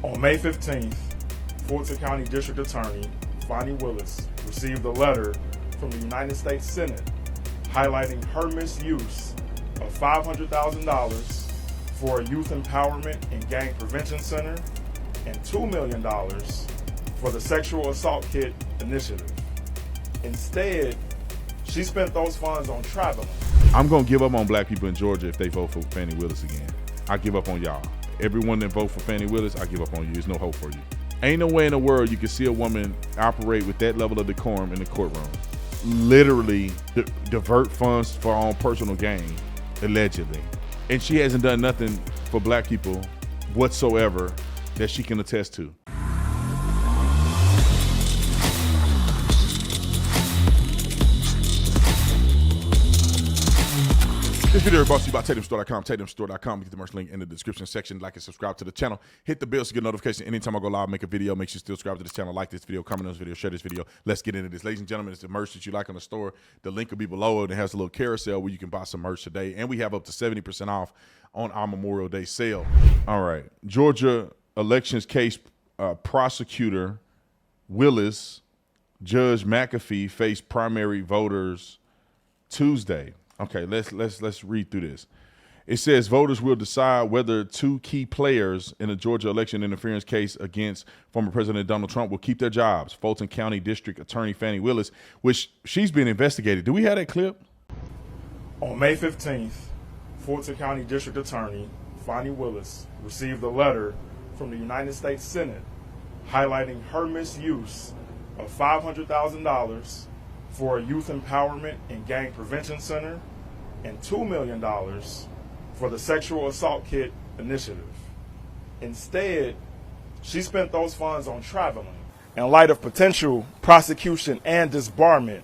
On May 15th, Fulton County District Attorney Fani Willis received a letter from the United States Senate highlighting her misuse of $500,000 for a youth empowerment and gang prevention center and $2 million for the sexual assault kit initiative. Instead, she spent those funds on traveling. I'm going to give up on black people in Georgia if they vote for Fani Willis again. I give up on y'all. Everyone that vote for Fani Willis, I give up on you. There's no hope for you. Ain't no way in the world you can see a woman operate with that level of decorum in the courtroom. Literally divert funds for her own personal gain, allegedly. And she hasn't done nothing for black people whatsoever that she can attest to. This video is brought to you by TatumStore.com. TatumStore.com. Get the merch link in the description section. Like and subscribe to the channel. Hit the bell to get notifications anytime I go live, make a video. Make sure you still subscribe to this channel. Like this video, comment on this video, share this video. Let's get into this. Ladies and gentlemen, it's the merch that you like on the store. The link will be below. It has a little carousel where you can buy some merch today. And we have up to 70% off on our Memorial Day sale. All right. Georgia elections case prosecutor Willis, Judge McAfee faced primary voters Tuesday. Okay, let's read through this. It says voters will decide whether two key players in the Georgia election interference case against former President Donald Trump will keep their jobs. Fulton County District Attorney Fani Willis, which she's been investigated. Do we have that clip? On May 15th, Fulton County District Attorney Fani Willis received a letter from the United States Senate highlighting her misuse of $500,000 for a youth empowerment and gang prevention center and $2 million for the sexual assault kit initiative. Instead, she spent those funds on traveling. In light of potential prosecution and disbarment,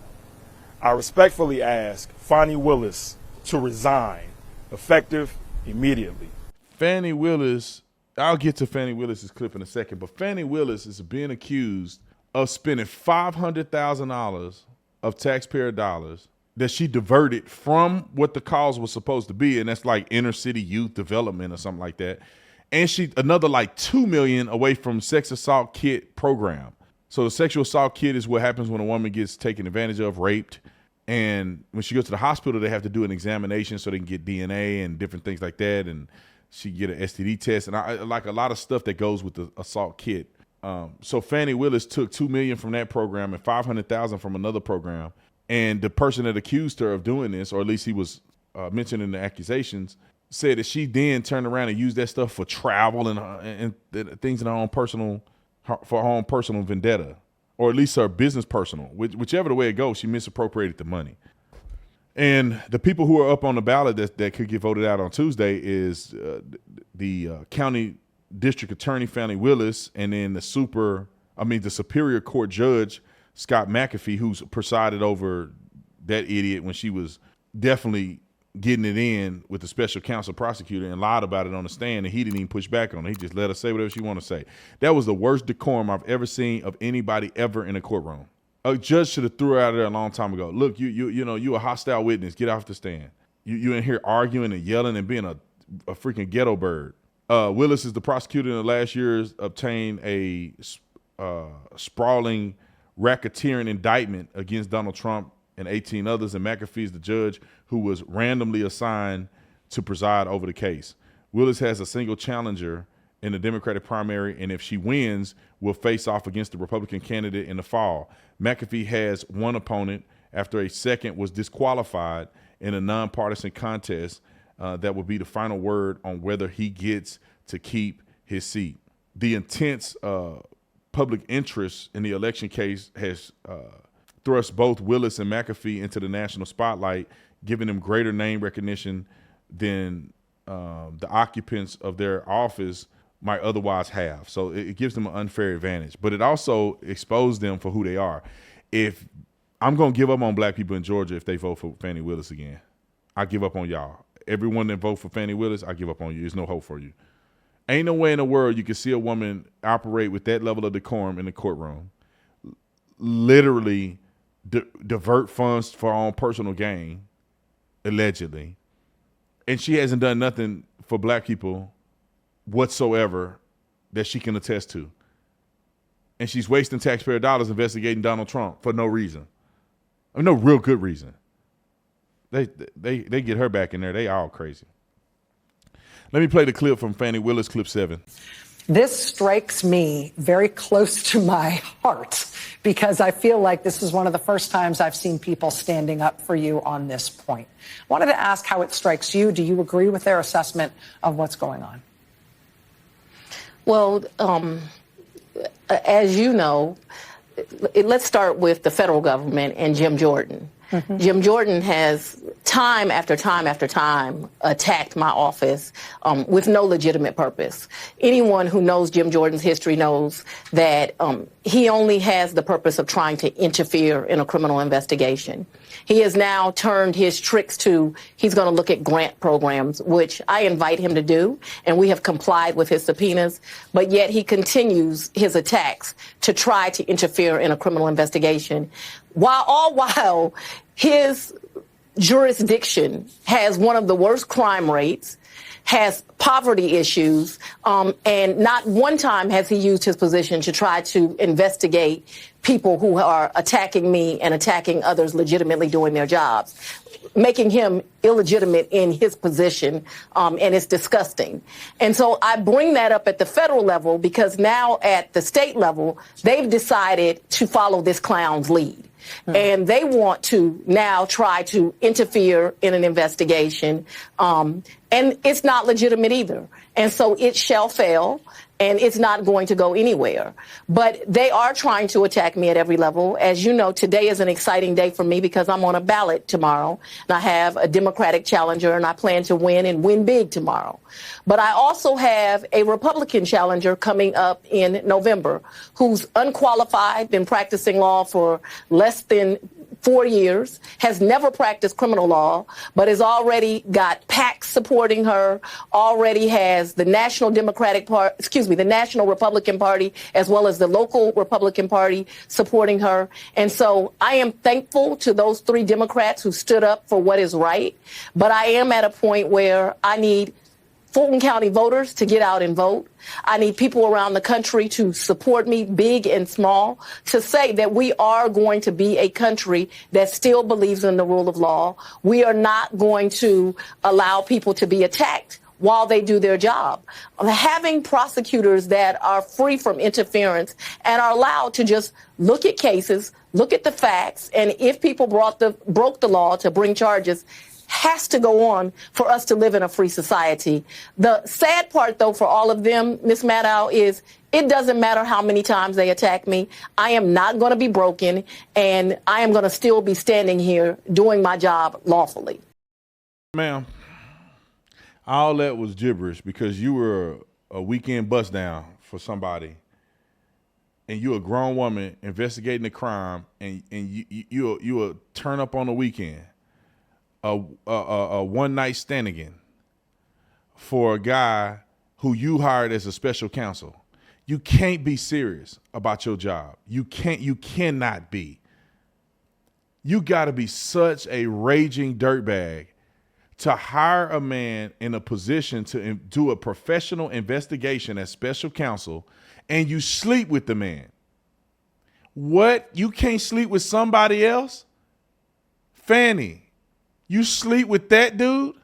I respectfully ask Fani Willis to resign, effective immediately. Fani Willis, I'll get to Fani Willis's clip in a second, but Fani Willis is being accused of spending $500,000 of taxpayer dollars that she diverted from what the cause was supposed to be, and that's like inner city youth development or something like that. And she another like $2 million away from sex assault kit program. So the sexual assault kit is what happens when a woman gets taken advantage of, raped, and when she goes to the hospital, they have to do an examination so they can get DNA and different things like that, and she get an STD test, and I like a lot of stuff that goes with the assault kit. So Fani Willis took $2 million from that program and $500,000 from another program. And the person that accused her of doing this, or at least he was mentioned in the accusations, said that she then turned around and used that stuff for travel and things in her own personal, for her own personal vendetta, or at least her business personal. Whichever the way it goes, she misappropriated the money. And the people who are up on the ballot that could get voted out on Tuesday is the county district attorney Fani Willis, and then the Superior Court Judge Scott McAfee, who's presided over that idiot when she was definitely getting it in with the special counsel prosecutor and lied about it on the stand, and he didn't even push back on it. He just let her say whatever she want to say. That was the worst decorum I've ever seen of anybody ever in a courtroom. A judge should have threw her out of there a long time ago. Look, you a hostile witness. Get off the stand. You in here arguing and yelling and being a freaking ghetto bird. Willis is the prosecutor in the last years obtained a sprawling racketeering indictment against Donald Trump and 18 others, and McAfee is the judge who was randomly assigned to preside over the case. Willis has a single challenger in the Democratic primary, and if she wins, will face off against the Republican candidate in the fall. McAfee has one opponent after a second was disqualified in a nonpartisan contest that will be the final word on whether he gets to keep his seat. The intense public interest in the election case has thrust both Willis and McAfee into the national spotlight, giving them greater name recognition than the occupants of their office might otherwise have. So it gives them an unfair advantage, but it also exposed them for who they are. If I'm going to give up on black people in Georgia if they vote for Fani Willis again, I give up on y'all. Everyone that vote for Fani Willis, I give up on you. There's no hope for you. Ain't no way in the world you can see a woman operate with that level of decorum in the courtroom, literally divert funds for her own personal gain, allegedly, and she hasn't done nothing for black people whatsoever that she can attest to. And she's wasting taxpayer dollars investigating Donald Trump for no reason. I mean, no real good reason. They get her back in there. They all crazy. Let me play the clip from Fani Willis, clip 7. This strikes me very close to my heart because I feel like this is one of the first times I've seen people standing up for you on this point. I wanted to ask how it strikes you. Do you agree with their assessment of what's going on? Well, as you know, let's start with the federal government and Jim Jordan. Mm-hmm. Jim Jordan has time after time after time attacked my office with no legitimate purpose. Anyone who knows Jim Jordan's history knows that he only has the purpose of trying to interfere in a criminal investigation. He has now turned his tricks to he's going to look at grant programs, which I invite him to do, and we have complied with his subpoenas, but yet he continues his attacks to try to interfere in a criminal investigation, while his jurisdiction has one of the worst crime rates, has poverty issues, and not one time has he used his position to try to investigate people who are attacking me and attacking others legitimately doing their jobs, making him illegitimate in his position, and it's disgusting. And so I bring that up at the federal level because now at the state level, they've decided to follow this clown's lead. And they want to now try to interfere in an investigation, and it's not legitimate either. And so it shall fail, and it's not going to go anywhere. But they are trying to attack me at every level. As you know, today is an exciting day for me because I'm on a ballot tomorrow, and I have a Democratic challenger, and I plan to win and win big tomorrow. But I also have a Republican challenger coming up in November who's unqualified, been practicing law for less than 4 years, has never practiced criminal law, but has already got PACs supporting her, already has the National the National Republican Party, as well as the local Republican Party supporting her. And so I am thankful to those 3 Democrats who stood up for what is right. But I am at a point where I need Fulton County voters to get out and vote. I need people around the country to support me, big and small, to say that we are going to be a country that still believes in the rule of law. We are not going to allow people to be attacked while they do their job. Having prosecutors that are free from interference and are allowed to just look at cases, look at the facts, and if people broke the law to bring charges, has to go on for us to live in a free society. The sad part, though, for all of them, Ms. Maddow, is it doesn't matter how many times they attack me. I am not going to be broken, and I am going to still be standing here doing my job lawfully. Ma'am, all that was gibberish because you were a weekend bust down for somebody, and you're a grown woman investigating a crime, and you will turn up on the weekend. A one-night stand again for a guy who you hired as a special counsel. You can't be serious about your job. You cannot be. You got to be such a raging dirtbag to hire a man in a position to do a professional investigation as special counsel, and you sleep with the man. What? You can't sleep with somebody else? Fani, you sleep with that dude?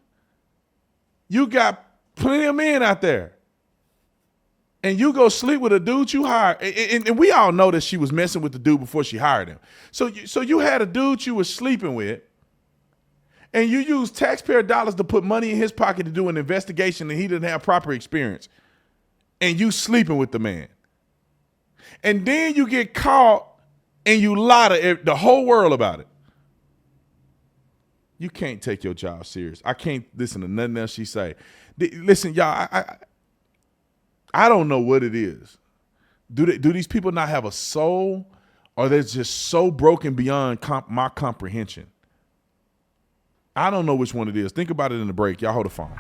You got plenty of men out there. And you go sleep with a dude you hired. And we all know that she was messing with the dude before she hired him. So you had a dude you were sleeping with, and you used taxpayer dollars to put money in his pocket to do an investigation, and he didn't have proper experience. And you sleeping with the man. And then you get caught and you lie to the whole world about it. You can't take your job serious. I can't listen to nothing else she say. Listen, y'all, I don't know what it is. Do these people not have a soul, or they're just so broken beyond my comprehension? I don't know which one it is. Think about it in the break. Y'all hold the phone.